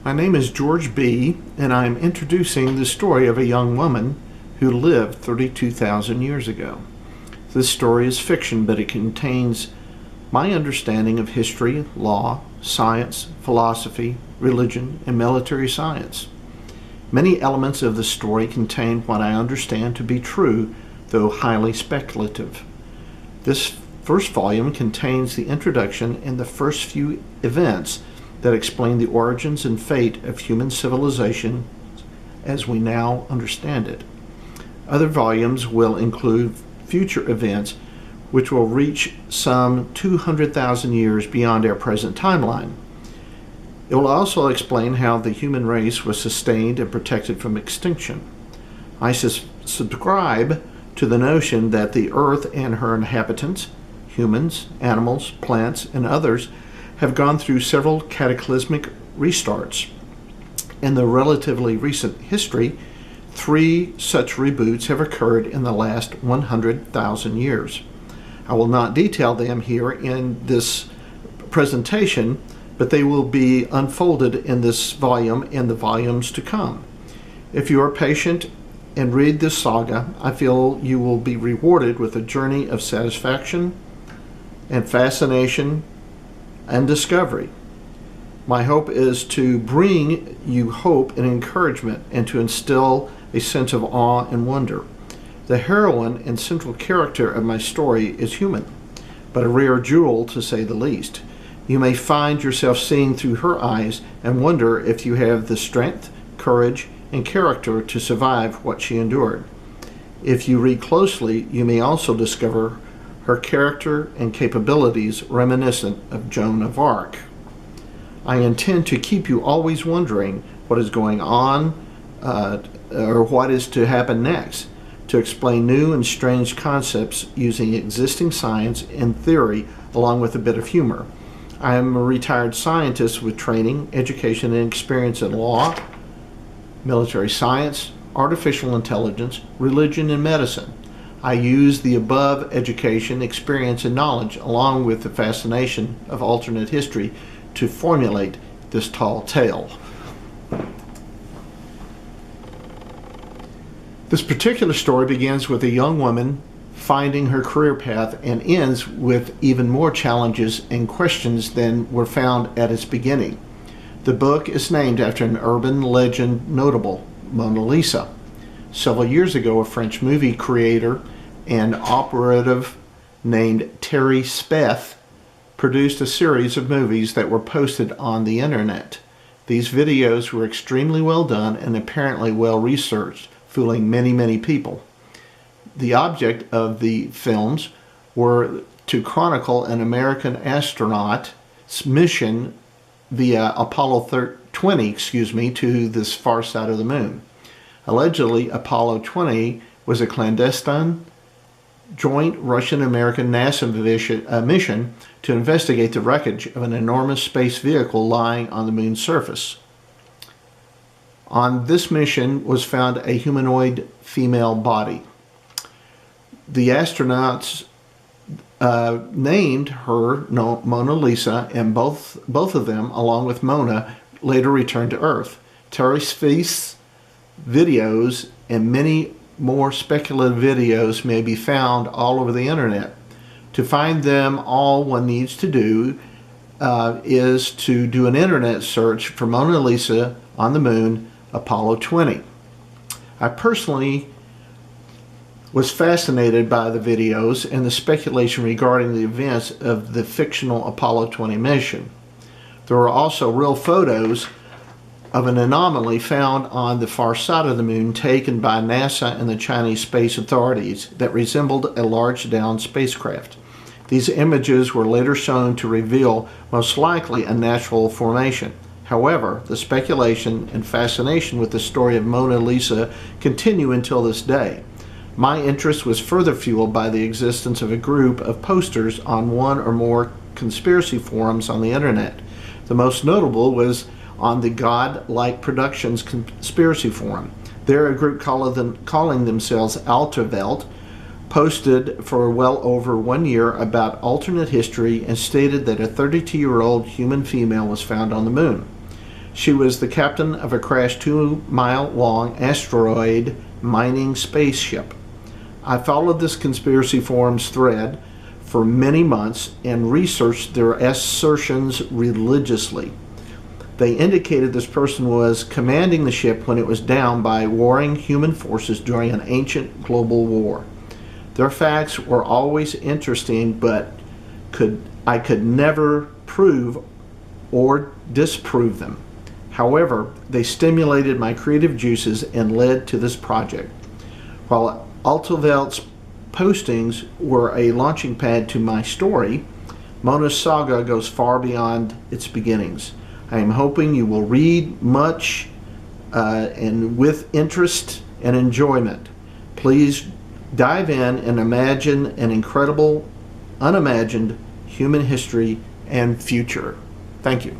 My name is George B., and I am introducing the story of a young woman who lived 32,000 years ago. This story is fiction, but it contains my understanding of history, law, science, philosophy, religion, and military science. Many elements of the story contain what I understand to be true, though highly speculative. This first volume contains the introduction and the first few events that explain the origins and fate of human civilization as we now understand it. Other volumes will include future events which will reach some 200,000 years beyond our present timeline. It will also explain how the human race was sustained and protected from extinction. I subscribe to the notion that the Earth and her inhabitants, humans, animals, plants, and others, have gone through several cataclysmic restarts. In the relatively recent history, 3 such reboots have occurred in the last 100,000 years. I will not detail them here in this presentation, but they will be unfolded in this volume and the volumes to come. If you are patient and read this saga, I feel you will be rewarded with a journey of satisfaction and fascination and discovery. My hope is to bring you hope and encouragement and to instill a sense of awe and wonder. The heroine and central character of my story is human, but a rare jewel to say the least. You may find yourself seeing through her eyes and wonder if you have the strength, courage, and character to survive what she endured. If you read closely, you may also discover her character and capabilities reminiscent of Joan of Arc. I intend to keep you always wondering what is going on or what is to happen next, to explain new and strange concepts using existing science and theory along with a bit of humor. I am a retired scientist with training, education, and experience in law, military science, artificial intelligence, religion, and medicine. I use the above education, experience, and knowledge along with the fascination of alternate history to formulate this tall tale. This particular story begins with a young woman finding her career path and ends with even more challenges and questions than were found at its beginning. The book is named after an urban legend notable, Mona Lisa. Several years ago, a French movie creator and operative named Terry Speth produced a series of movies that were posted on the internet. These videos were extremely well done and apparently well researched, fooling many people. The object of the films were to chronicle an American astronaut's mission via Apollo 20 to this far side of the moon. Allegedly, Apollo 20 was a clandestine joint Russian-American NASA mission to investigate the wreckage of an enormous space vehicle lying on the moon's surface. On this mission was found a humanoid female body. The astronauts named her Mona Lisa, and both of them, along with Mona, later returned to Earth. Terry Speth's videos and many more speculative videos may be found all over the internet. To find them all, one needs to do is to do an internet search for Mona Lisa on the moon, Apollo 20. I personally was fascinated by the videos and the speculation regarding the events of the fictional Apollo 20 mission. There were also real photos of an anomaly found on the far side of the moon taken by NASA and the Chinese space authorities that resembled a large downed spacecraft. These images were later shown to reveal most likely a natural formation. However, the speculation and fascination with the story of Mona Lisa continue until this day. My interest was further fueled by the existence of a group of posters on one or more conspiracy forums on the internet. The most notable was on the God-like Productions conspiracy forum. There, a group calling themselves Alterwelt posted for well over 1 year about alternate history and stated that a 32-year-old human female was found on the moon. She was the captain of a crashed 2-mile-long asteroid mining spaceship. I followed this conspiracy forums thread for many months and researched their assertions religiously. They indicated this person was commanding the ship when it was down by warring human forces during an ancient global war. Their facts were always interesting, but I could never prove or disprove them. However, they stimulated my creative juices and led to this project. While Altovelt's postings were a launching pad to my story, Mona's saga goes far beyond its beginnings. I am hoping you will read much and with interest and enjoyment. Please dive in and imagine an incredible, unimagined human history and future. Thank you.